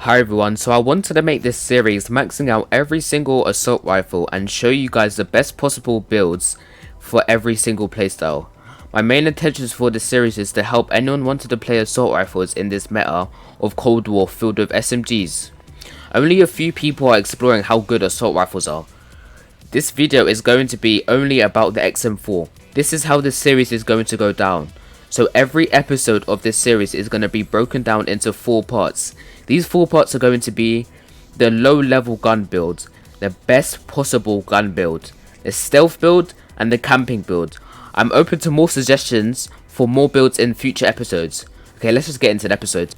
Hi everyone, so I wanted to make this series maxing out every single assault rifle and show you guys the best possible builds for every single playstyle. My main intentions for this series is to help anyone wanting to play assault rifles in this meta of Cold War filled with SMGs. Only a few people are exploring how good assault rifles are. This video is going to be only about the XM4. This is how this series is going to go down. So every episode of this series is going to be broken down into 4 parts. These 4 parts are going to be the low level gun build, the best possible gun build, the stealth build, and the camping build. I'm open to more suggestions for more builds in future episodes. Okay, let's just get into the episode.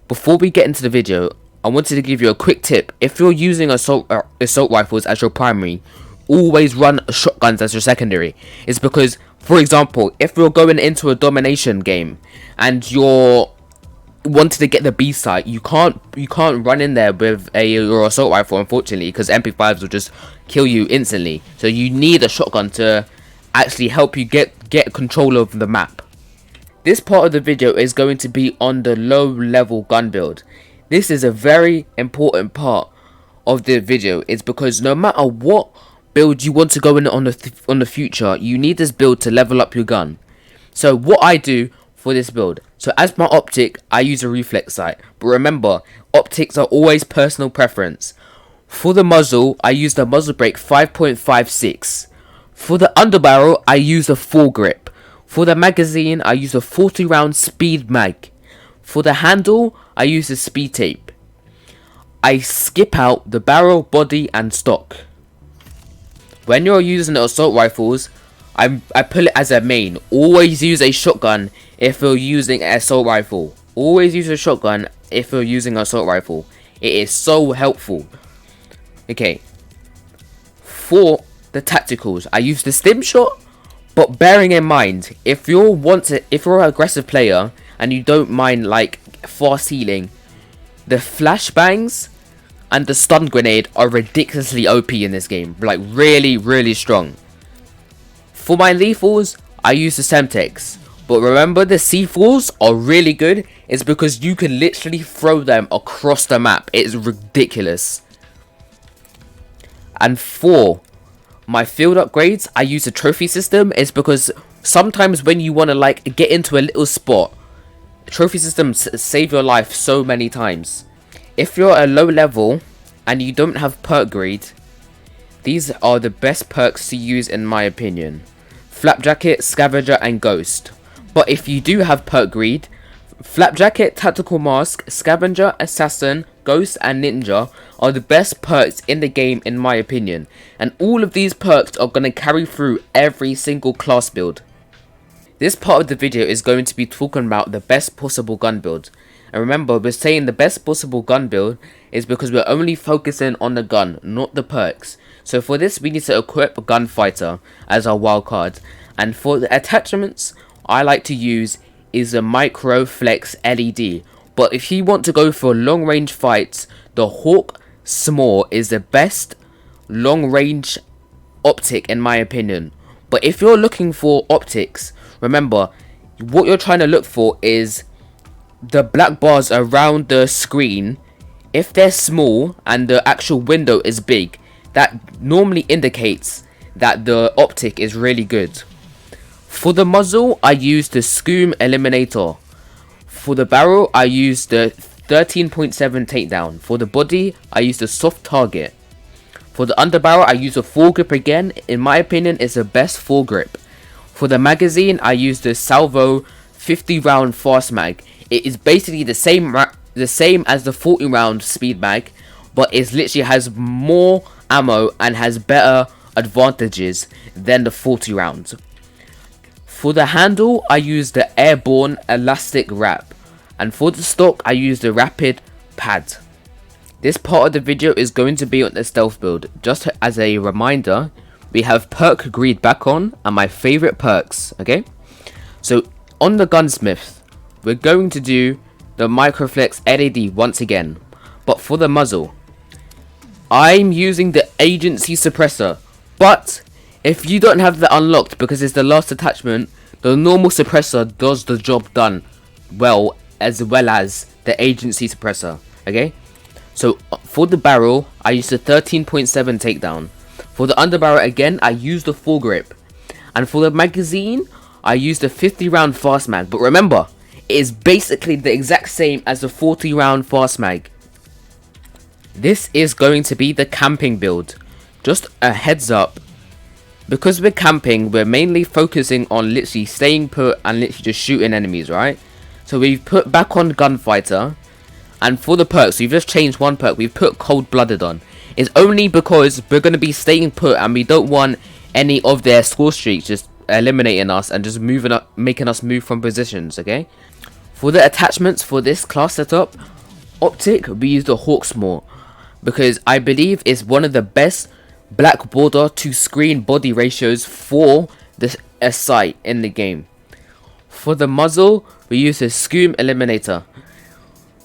Before we get into the video, I wanted to give you a quick tip. If you're using assault rifles as your primary, always run shotguns as your secondary. It's because, for example, if you're going into a domination game and you're wanted to get the B site, you can't run in there with your assault rifle, unfortunately, because MP5s will just kill you instantly. So you need a shotgun to actually help you get control of the map. This part of the video is going to be on the low level gun build. This is a very important part of the video. It's because no matter what build you want to go in on the future, you need this build to level up your gun. So what I do for this build, so as my optic, I use a reflex sight, but remember, optics are always personal preference. For the muzzle, I use the muzzle brake 5.56. For the underbarrel, I use a foregrip. For the magazine, I use a 40 round speed mag. For the handle, I use a speed tape. I skip out the barrel, body, and stock. When you're using the assault rifles, I put it as a main. Always use a shotgun if you're using an assault rifle. Always use a shotgun if you're using an assault rifle. It is so helpful. Okay. For the tacticals, I use the stim shot, but bearing in mind, if you're an aggressive player and you don't mind like fast healing, the flashbangs and the stun grenade are ridiculously OP in this game. Like really strong. For my lethals, I use the Semtex. But remember, the C4s are really good. It's because you can literally throw them across the map. It's ridiculous. And for my field upgrades, I use the trophy system. It's because sometimes when you want to like get into a little spot, trophy systems save your life so many times. If you're a low level and you don't have perk greed, these are the best perks to use in my opinion. Flapjacket, Scavenger, and Ghost. But if you do have perk greed, Flapjacket, Tactical Mask, Scavenger, Assassin, Ghost, and Ninja are the best perks in the game in my opinion. And all of these perks are going to carry through every single class build. This part of the video is going to be talking about the best possible gun build. And remember, we're saying the best possible gun build is because we're only focusing on the gun, not the perks. So for this, we need to equip a Gunfighter as our wildcard. And for the attachments, I like to use is a Micro Flex LED. But if you want to go for long range fights, the Hawk Small is the best long range optic in my opinion. But if you're looking for optics, remember, what you're trying to look for is the black bars around the screen. If they're small and the actual window is big, that normally indicates that the optic is really good. For the muzzle, I use the Scoom Eliminator. For the barrel, I use the 13.7 takedown. For the body, I use the soft target. For the underbarrel, I use a foregrip again. In my opinion, it's the best foregrip. For the magazine, I use the Salvo 50 round fast mag. It is basically the same as the 40 round speed mag, but it literally has more ammo and has better advantages than the 40 rounds. For the handle, I use the airborne elastic wrap, and for the stock, I use the rapid pad. This part of the video is going to be on the stealth build. Just as a reminder, we have perk greed back on and my favorite perks. Okay, so on the gunsmith, we're going to do the Microflex LED once again, but for the muzzle, I'm using the agency suppressor. But if you don't have that unlocked because it's the last attachment, the normal suppressor does the job done well as the agency suppressor. Okay, So for the barrel, I used a 13.7 takedown. For the underbarrel again, I used a foregrip. And for the magazine, I used a 50 round fast mag. But remember, it is basically the exact same as the 40 round fast mag. This is going to be the camping build. Just a heads up. Because we're camping, we're mainly focusing on literally staying put and literally just shooting enemies, right? So we've put back on gunfighter. And for the perks, we've just changed one perk. We've put cold-blooded on. It's only because we're going to be staying put and we don't want any of their score streaks just eliminating us and just moving up, making us move from positions, okay? For the attachments for this class setup, optic, we use the Hawksmoor because I believe it's one of the best black border to screen body ratios for a sight in the game. For the muzzle, we use a Scoom Eliminator.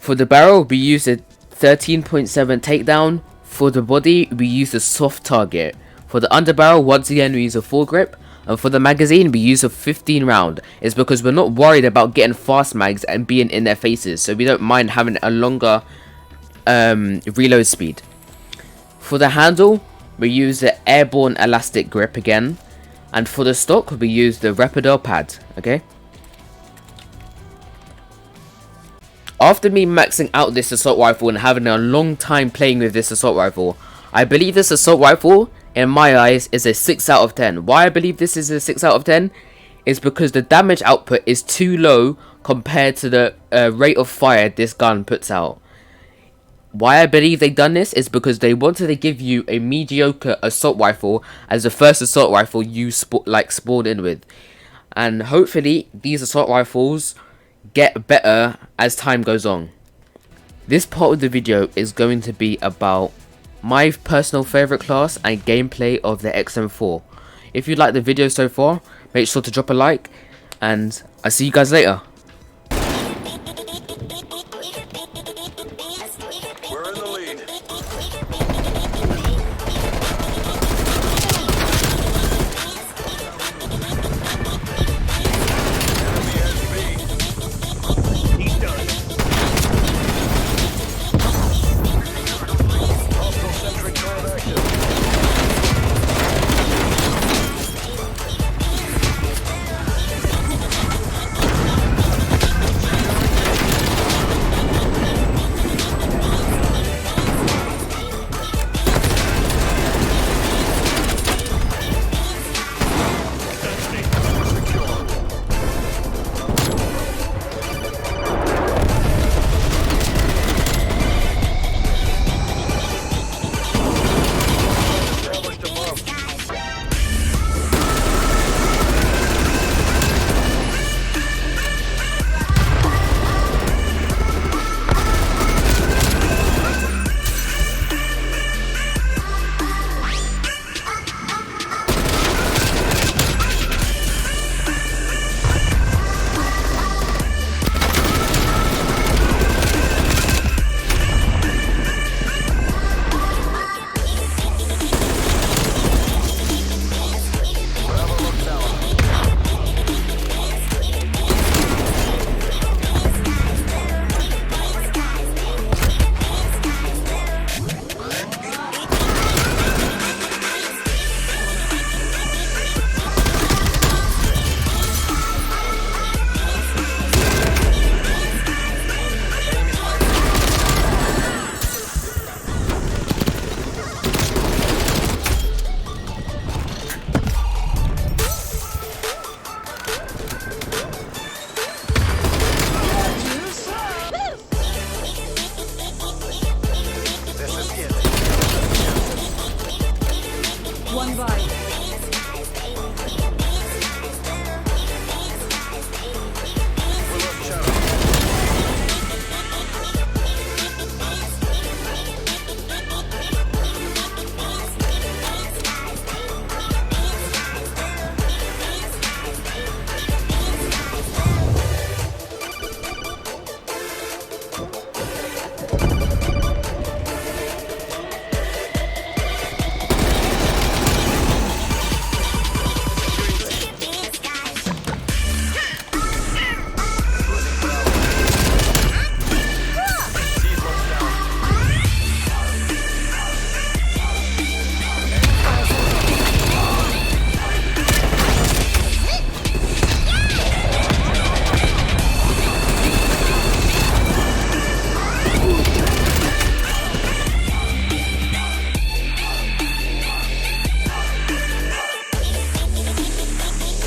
For the barrel, we use a 13.7 takedown. For the body, we use a soft target. For the underbarrel, once again, we use a foregrip. And for the magazine, we use a 15 round. It's because we're not worried about getting fast mags and being in their faces. So we don't mind having a longer reload speed. For the handle, we use the airborne elastic grip again. And for the stock, we use the Rapidel pad, okay? After me maxing out this assault rifle and having a long time playing with this assault rifle, I believe this assault rifle, in my eyes, is a 6 out of 10. Why I believe this is a 6 out of 10 is because the damage output is too low compared to the rate of fire this gun puts out. Why I believe they done this is because they wanted to give you a mediocre assault rifle as the first assault rifle you spawned in with. And hopefully these assault rifles get better as time goes on. This part of the video is going to be about my personal favorite class and gameplay of the XM4. If you like the video so far, make sure to drop a like and I'll see you guys later.